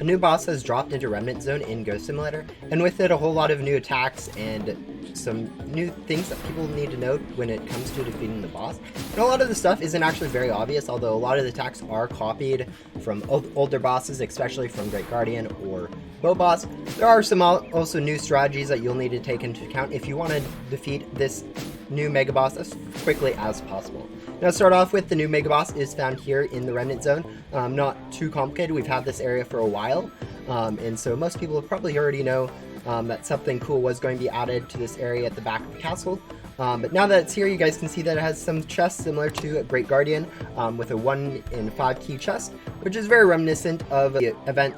A new boss has dropped into Remnant Zone in Ghost Simulator, and with it a whole lot of new attacks and some new things that people need to know when it comes to defeating the boss. And a lot of the stuff isn't actually very obvious, although a lot of the attacks are copied from older bosses, especially from Great Guardian or Megaboss. There are some also new strategies that you'll need to take into account if you want to defeat this new Megaboss as quickly as possible. Now, to start off with, the new Megaboss is found here in the Remnant Zone. Not too complicated. We've had this area for a while, and so most people probably already know that something cool was going to be added to this area at the back of the castle. But now that it's here, you guys can see that it has some chests similar to Great Guardian, with a 1 in 5 key chest, which is very reminiscent of the event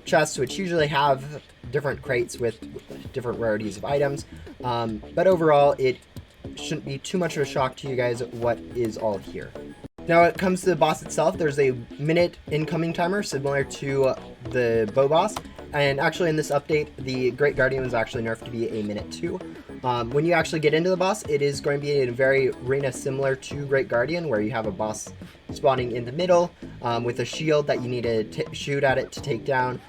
chests, which usually have different crates with different rarities of items. But overall, it shouldn't be too much of a shock to you guys what is all here. Now, when it comes to the boss itself, there's a minute incoming timer similar to the bow boss, and actually in this update, the Great Guardian was actually nerfed to be a minute too. When you actually get into the boss, it is going to be in a very arena similar to Great Guardian, where you have a boss spawning in the middle with a shield that you need to shoot at it to take down.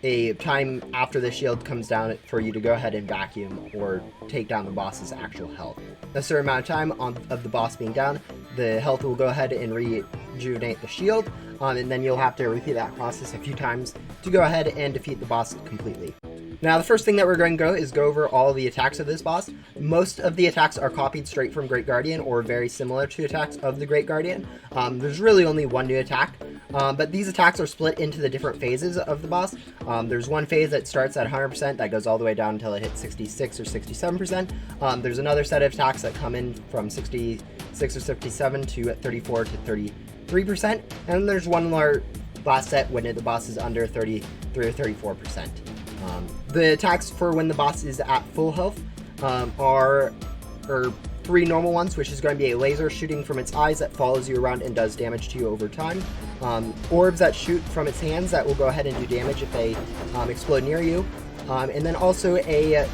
A time after the shield comes down for you to go ahead and vacuum or take down the boss's actual health. A certain amount of time of the boss being down, the health will go ahead and rejuvenate the shield, and then you'll have to repeat that process a few times to go ahead and defeat the boss completely. Now, the first thing that we're going to go over all the attacks of this boss. Most of the attacks are copied straight from Great Guardian or very similar to attacks of the Great Guardian. There's really only one new attack, but these attacks are split into the different phases of the boss. There's one phase that starts at 100% that goes all the way down until it hits 66 or 67%. There's another set of attacks that come in from 66 or 57 to 34 to 33%, and there's one last set when the boss is under 33 or 34%. The attacks for when the boss is at full health are 3 normal ones, which is going to be a laser shooting from its eyes that follows you around and does damage to you over time. Orbs that shoot from its hands that will go ahead and do damage if they explode near you. And then also a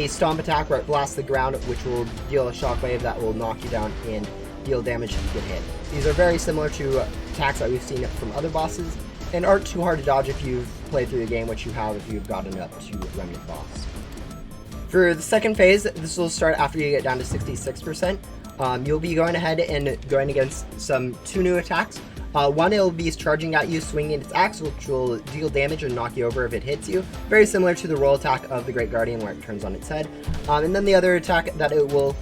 stomp attack where it blasts the ground, which will deal a shockwave that will knock you down and deal damage if you get hit. These are very similar to attacks that we've seen from other bosses, and aren't too hard to dodge if you've played through the game, which you have if you've gotten up to Remnant Boss. For the second phase, this will start after you get down to 66%. You'll be going ahead and going against 2 new attacks. One, it'll be charging at you, swinging its axe, which will deal damage and knock you over if it hits you. Very similar to the roll attack of the Great Guardian, where it turns on its head. And then the other attack that it will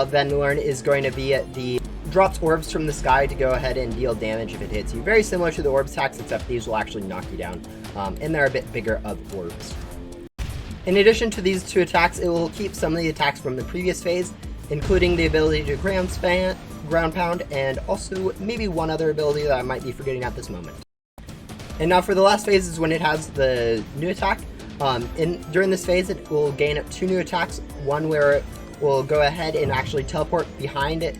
then learn is going to be the drops orbs from the sky to go ahead and deal damage if it hits you. Very similar to the orb attacks, except these will actually knock you down, and they're a bit bigger of orbs. In addition to these 2 attacks, it will keep some of the attacks from the previous phase, including the ability to ground pound, and also maybe one other ability that I might be forgetting at this moment. And now for the last phase is when it has the new attack. During this phase, it will gain up 2 new attacks. One where it will go ahead and actually teleport behind it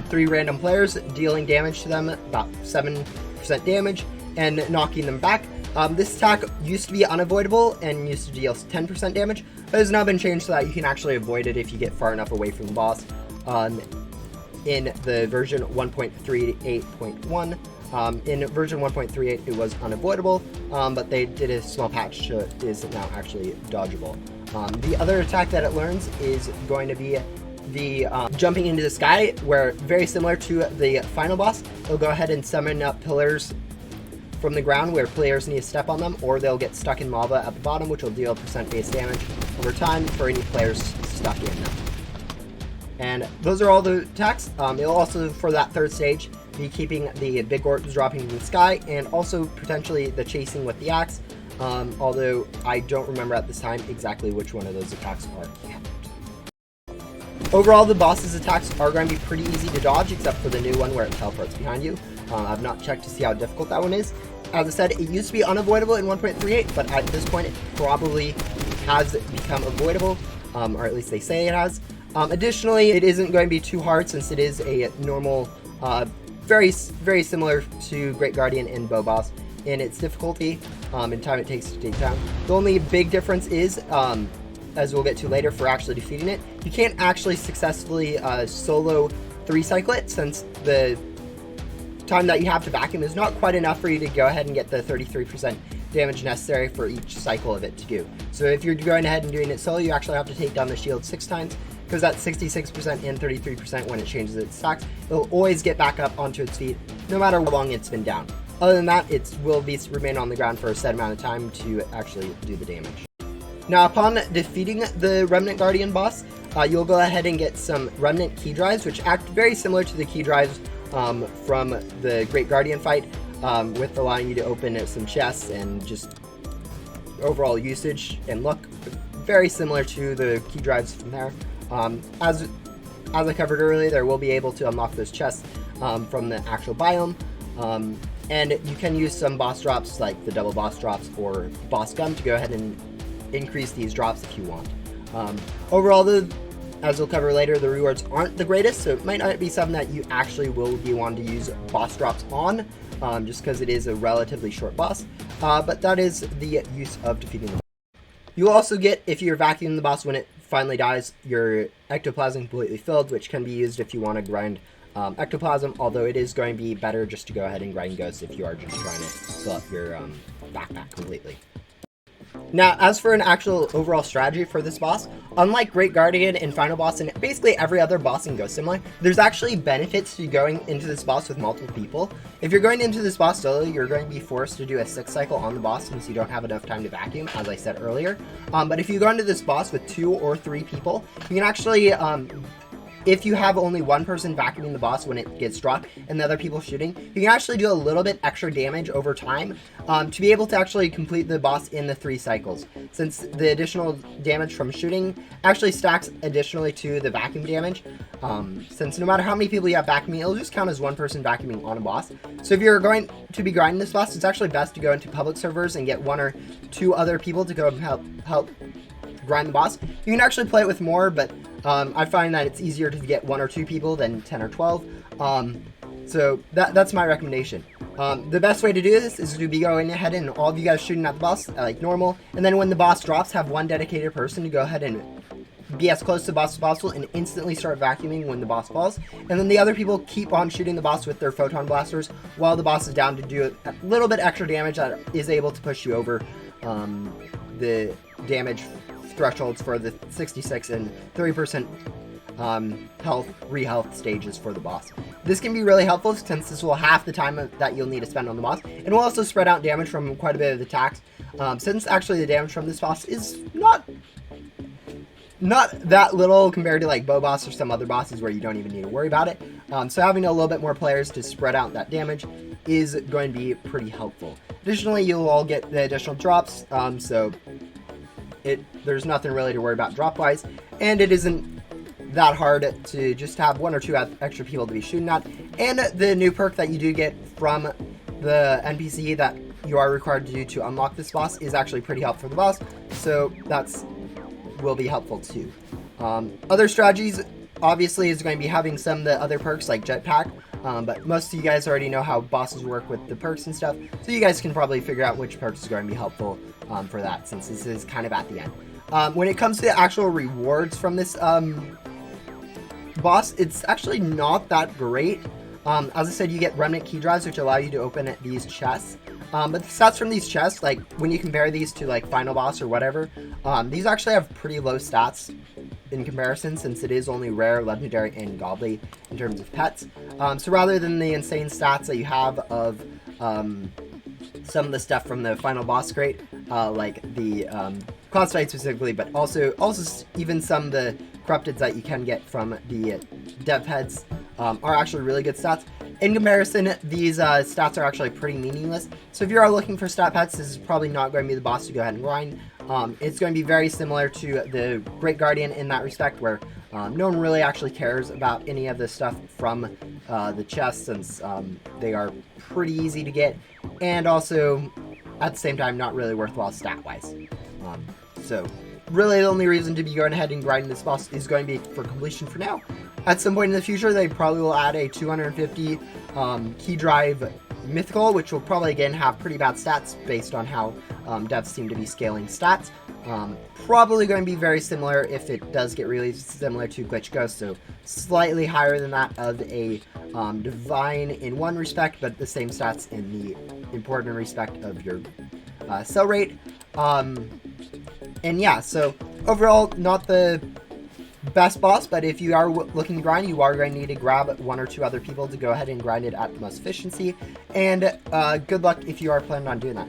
3 random players, dealing damage to them, about 7% damage, and knocking them back. This attack used to be unavoidable and used to deal 10% damage, but has now been changed so that you can actually avoid it if you get far enough away from the boss. In the version 1.38.1, in version 1.38 it was unavoidable, but they did a small patch so it is now actually dodgeable. The other attack that it learns is going to be the jumping into the sky, where very similar to the final boss, it'll go ahead and summon up pillars from the ground where players need to step on them, or they'll get stuck in lava at the bottom, which will deal % base damage over time for any players stuck in them. And those are all the attacks. It'll also, for that 3rd stage, be keeping the big orbs dropping from the sky, and also potentially the chasing with the axe, although I don't remember at this time exactly which one of those attacks are kept. Overall, the boss's attacks are going to be pretty easy to dodge, except for the new one where it teleports behind you. I've not checked to see how difficult that one is. As I said, it used to be unavoidable in 1.38, but at this point it probably has become avoidable, or at least they say it has. Additionally, it isn't going to be too hard since it is a normal, very similar to Great Guardian and Megaboss in its difficulty and time it takes to take down. The only big difference is, as we'll get to later for actually defeating it, you can't actually successfully solo 3-cycle it, since the time that you have to vacuum is not quite enough for you to go ahead and get the 33% damage necessary for each cycle of it to do. So if you're going ahead and doing it solo, you actually have to take down the shield 6 times, because that's 66% and 33% when it changes its stacks. It'll always get back up onto its feet, no matter how long it's been down. Other than that, it will remain on the ground for a set amount of time to actually do the damage. Now, upon defeating the Remnant Guardian boss, you'll go ahead and get some Remnant key drives, which act very similar to the key drives from the Great Guardian fight, with allowing you to open some chests and just overall usage and look very similar to the key drives from there. As I covered earlier, there will be able to unlock those chests from the actual biome, and you can use some boss drops like the double boss drops or boss gum to go ahead and increase these drops if you want. Overall, as we'll cover later, the rewards aren't the greatest, so it might not be something that you actually will be wanting to use boss drops on, just because it is a relatively short boss, but that is the use of defeating the boss. You'll also get, if you're vacuuming the boss when it finally dies, your ectoplasm completely filled, which can be used if you want to grind ectoplasm, although it is going to be better just to go ahead and grind ghosts if you are just trying to fill up your backpack completely. Now, as for an actual overall strategy for this boss, unlike Great Guardian and Final Boss and basically every other boss in Ghost Simulator, there's actually benefits to going into this boss with multiple people. If you're going into this boss solo, you're going to be forced to do a 6 cycle on the boss since you don't have enough time to vacuum, as I said earlier. But if you go into this boss with 2 or 3 people, you can actually if you have only one person vacuuming the boss when it gets dropped and the other people shooting, you can actually do a little bit extra damage over time to be able to actually complete the boss in the 3 cycles, since the additional damage from shooting actually stacks additionally to the vacuum damage. Since no matter how many people you have vacuuming, it'll just count as one person vacuuming on a boss. So if you're going to be grinding this boss, it's actually best to go into public servers and get 1 or 2 other people to go help grind the boss. You can actually play it with more, but I find that it's easier to get 1 or 2 people than 10 or 12. So that's my recommendation. The best way to do this is to be going ahead and all of you guys shooting at the boss like normal, and then when the boss drops, have 1 dedicated person to go ahead and be as close to the boss as possible and instantly start vacuuming when the boss falls, and then the other people keep on shooting the boss with their photon blasters while the boss is down to do a little bit extra damage that is able to push you over the damage thresholds for the 66 and 30% re-health stages for the boss. This can be really helpful since this will half the time that you'll need to spend on the boss, and will also spread out damage from quite a bit of the attacks, since actually the damage from this boss is not that little compared to like Bow Boss or some other bosses where you don't even need to worry about it. So having a little bit more players to spread out that damage is going to be pretty helpful. Additionally, you'll all get the additional drops, so there's nothing really to worry about drop-wise, and it isn't that hard to just have 1 or 2 extra people to be shooting at. And the new perk that you do get from the NPC that you are required to do to unlock this boss is actually pretty helpful for the boss, so will be helpful too. Other strategies obviously is going to be having some of the other perks like jetpack, but most of you guys already know how bosses work with the perks and stuff, so you guys can probably figure out which perks is going to be helpful for that, since this is kind of at the end. When it comes to the actual rewards from this boss, it's actually not that great. As I said, you get Remnant key drives, which allow you to open these chests. But the stats from these chests, like when you compare these to like Final Boss or whatever, these actually have pretty low stats in comparison, since it is only rare, legendary, and godly in terms of pets. So rather than the insane stats that you have of some of the stuff from the Final Boss crate, like the Cloud State specifically, but also even some of the corrupteds that you can get from the dev heads are actually really good stats. In comparison, these stats are actually pretty meaningless. So if you are looking for stat pets, this is probably not going to be the boss to go ahead and grind. It's going to be very similar to the Great Guardian in that respect, where no one really actually cares about any of the stuff from the chests, since they are pretty easy to get, and also at the same time not really worthwhile stat-wise. So really the only reason to be going ahead and grinding this boss is going to be for completion for now. At some point in the future, they probably will add a 250 key drive mythical, which will probably again have pretty bad stats based on how devs seem to be scaling stats. Probably going to be very similar if it does get released, similar to Glitch Ghost, so slightly higher than that of a Divine in one respect, but the same stats in the important respect of your sell rate. And yeah, so overall, not the best boss, but if you are looking to grind, you are going to need to grab 1 or 2 other people to go ahead and grind it at the most efficiency, and good luck if you are planning on doing that.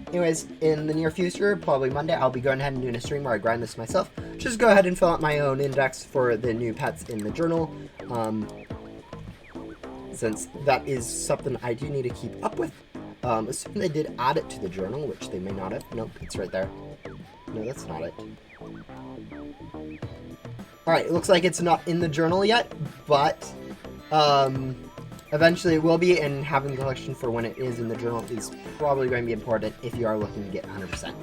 Anyways, in the near future, probably Monday, I'll be going ahead and doing a stream where I grind this myself. Just go ahead and fill out my own index for the new pets in the journal, since that is something I do need to keep up with. Assuming they did add it to the journal, which they may not have. Nope, it's right there. No, that's not it. Alright, it looks like it's not in the journal yet, but eventually it will be, and having the collection for when it is in the journal is probably going to be important if you are looking to get 100%.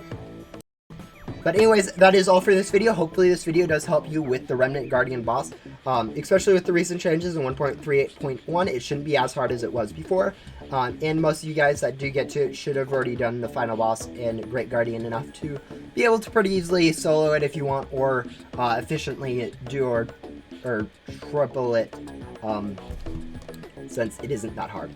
But anyways, that is all for this video. Hopefully this video does help you with the Remnant Guardian boss, especially with the recent changes in 1.38.1. It shouldn't be as hard as it was before, and most of you guys that do get to it should have already done the final boss and Great Guardian enough to be able to pretty easily solo it if you want, or efficiently do or triple it, since it isn't that hard.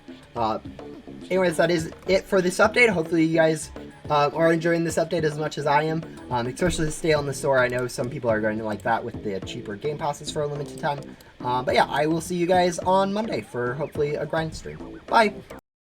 Anyways, that is it for this update. Hopefully you guys are enjoying this update as much as I am, especially to stay on the store. I know some people are going to like that with the cheaper game passes for a limited time. But yeah, I will see you guys on Monday for hopefully a grind stream. Bye!